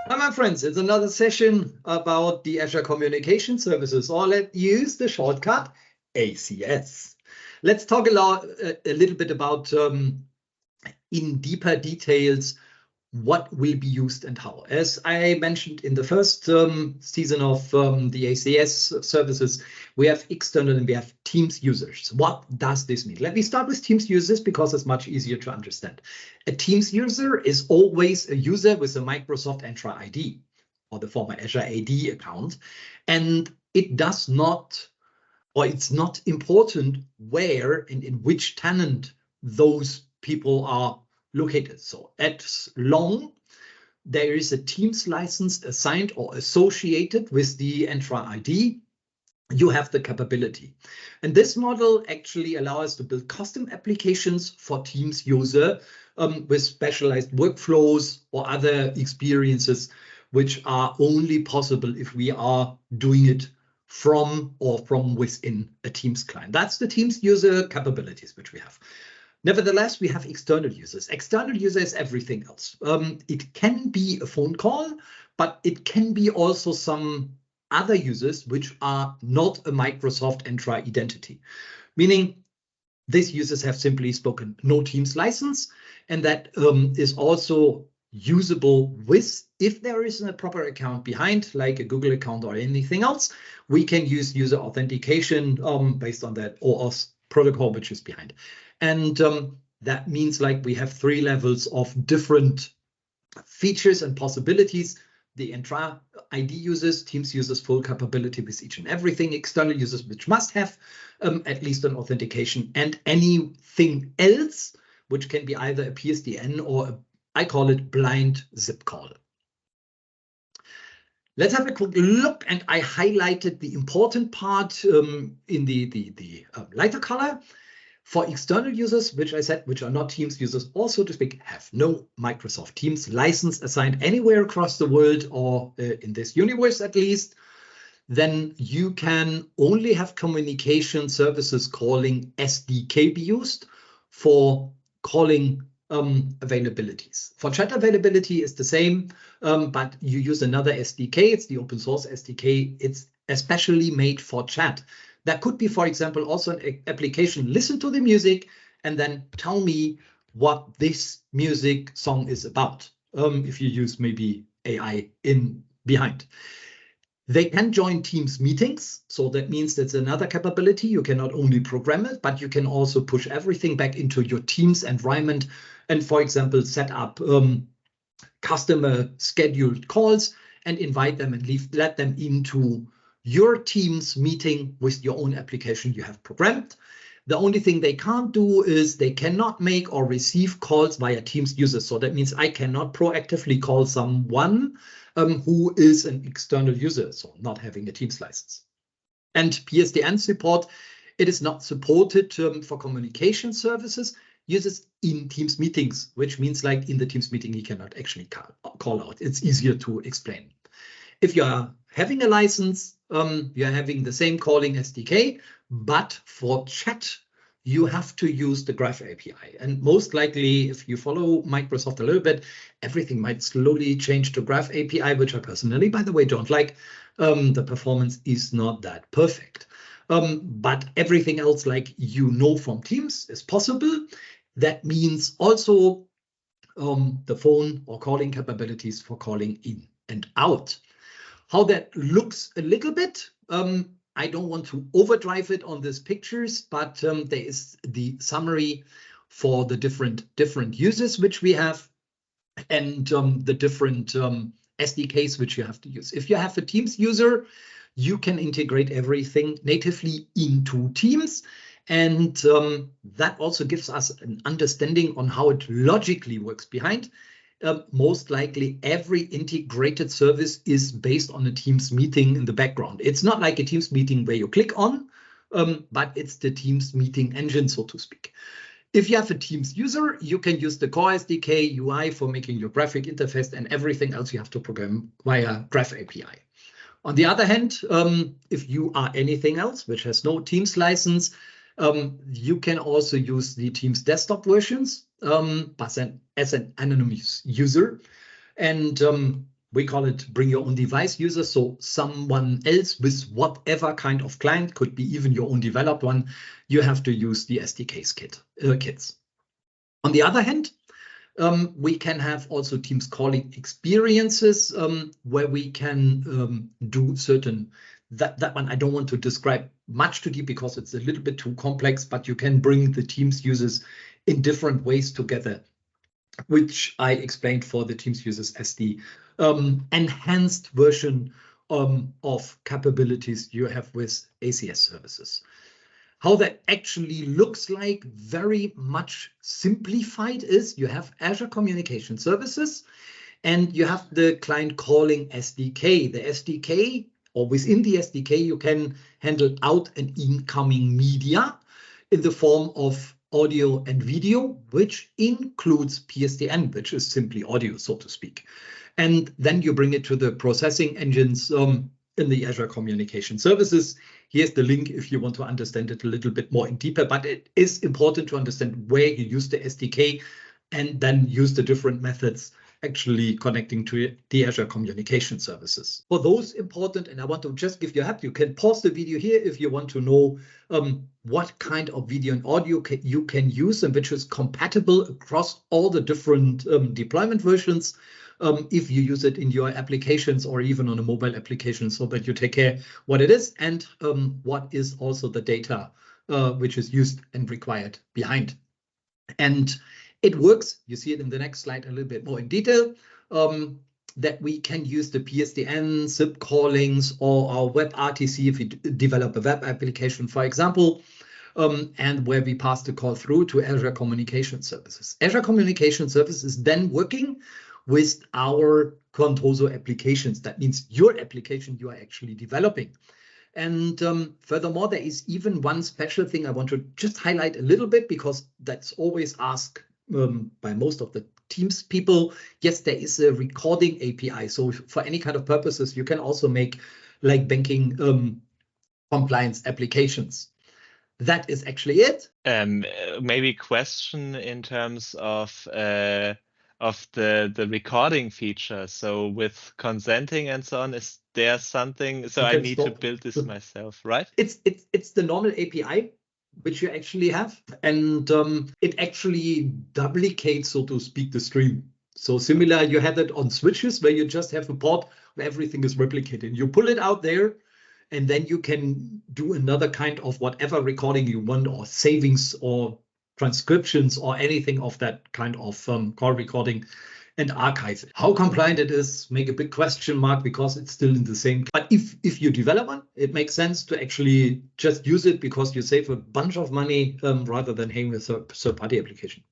Hi, my friends. It's another session about the Azure Communication Services, or let's use the shortcut ACS. Let's talk a little bit about, in deeper details, what will be used and how. As I mentioned in the first season of the ACS services, we have external and we have Teams users. What does this mean? Let me start with Teams users because it's much easier to understand. A Teams user is always a user with a Microsoft Entra ID or the former Azure AD account, and it does not, or it's not important where and in which tenant those people are located. So as long there is a Teams license assigned or associated with the Entra ID, you have the capability. And this model actually allows us to build custom applications for Teams user with specialized workflows or other experiences, which are only possible if we are doing it from within a Teams client. That's the Teams user capabilities which we have. Nevertheless, we have external users. External user is everything else. It can be a phone call, but it can be also some other users which are not a Microsoft Entra identity, meaning these users have simply spoken no Teams license, and that is also usable with, if there isn't a proper account behind, like a Google account or anything else, we can use user authentication based on that OAuth protocol which is behind. And that means like we have 3 levels of different features and possibilities. The Entra ID users, Teams users, full capability with each and everything, external users, which must have at least an authentication, and anything else, which can be either a PSDN or I call it blind zip call. Let's have a quick look, and I highlighted the important part in the lighter color. For external users, which I said, which are not Teams users, also to speak, have no Microsoft Teams license assigned anywhere across the world or in this universe at least, then you can only have communication services calling SDK be used for calling availabilities. For chat availability is the same, but you use another SDK. It's the open source SDK. It's especially made for chat. That could be, for example, also an application, listen to the music and then tell me what this music song is about, if you use maybe AI in behind. They can join Teams meetings. So that means that's another capability. You can not only program it, but you can also push everything back into your Teams environment and, for example, set up customer scheduled calls and invite them and let them into your Teams meeting with your own application you have programmed. The only thing they can't do is they cannot make or receive calls via Teams users. So that means I cannot proactively call someone who is an external user, so not having a Teams license. And PSDN support, it is not supported for communication services users in Teams meetings, which means like in the Teams meeting, you cannot actually call out. It's easier to explain. If you are having a license, you're having the same calling SDK, but for chat, you have to use the Graph API. And most likely, if you follow Microsoft a little bit, everything might slowly change to Graph API, which I personally, by the way, don't like. The performance is not that perfect. But everything else, like you know from Teams, is possible. That means also the phone or calling capabilities for calling in and out. How that looks a little bit, I don't want to overdrive it on these pictures, but there is the summary for the different users which we have and the different SDKs which you have to use. If you have a Teams user, you can integrate everything natively into Teams. And that also gives us an understanding on how it logically works behind. Most likely every integrated service is based on a Teams meeting in the background. It's not like a Teams meeting where you click on, but it's the Teams meeting engine, so to speak. If you have a Teams user, you can use the core SDK UI for making your graphic interface, and everything else you have to program via Graph API. On the other hand, if you are anything else which has no Teams license, you can also use the Teams desktop versions, but then as an anonymous user. And we call it bring your own device users. So someone else with whatever kind of client, could be even your own developed one, you have to use the SDK's kits. On the other hand, we can have also Teams calling experiences where we can do certain, that one I don't want to describe much too deep because it's a little bit too complex, but you can bring the Teams users in different ways together, which I explained for the Teams users as the enhanced version of capabilities you have with ACS services. How that actually looks like, very much simplified, is you have Azure Communication Services and you have the client calling SDK. The SDK, or within the SDK, you can handle out and incoming media in the form of audio and video, which includes PSTN, which is simply audio, so to speak. And then you bring it to the processing engines in the Azure Communication Services. Here's the link if you want to understand it a little bit more in deeper, but it is important to understand where you use the SDK and then use the different methods actually connecting to the Azure Communication Services. For those important, and I want to just give you a help, you can pause the video here if you want to know what kind of video and audio you can use and which is compatible across all the different deployment versions. If you use it in your applications or even on a mobile application, so that you take care what it is and what is also the data which is used and required behind. And it works, you see it in the next slide a little bit more in detail, that we can use the PSTN, SIP callings, or our WebRTC if we develop a web application, for example, and where we pass the call through to Azure Communication Services. Azure Communication Services is then working with our Contoso applications. That means your application you are actually developing. And furthermore, there is even one special thing I want to just highlight a little bit, because that's always asked by most of the Teams people. Yes, there is a recording API. So for any kind of purposes, you can also make like banking compliance applications. That is actually it. Maybe question in terms of the recording feature. So with consenting and so on, is there something? So I need to build this myself, right? It's the normal API which you actually have, and it actually duplicates, so to speak, the stream. So similar, you had it on switches where you just have a port where everything is replicated. You pull it out there, and then you can do another kind of whatever recording you want, or savings or transcriptions or anything of that kind of call recording and archive. How compliant it is, make a big question mark, because it's still in the same. But if you develop one, it makes sense to actually just use it, because you save a bunch of money rather than having a third-party application.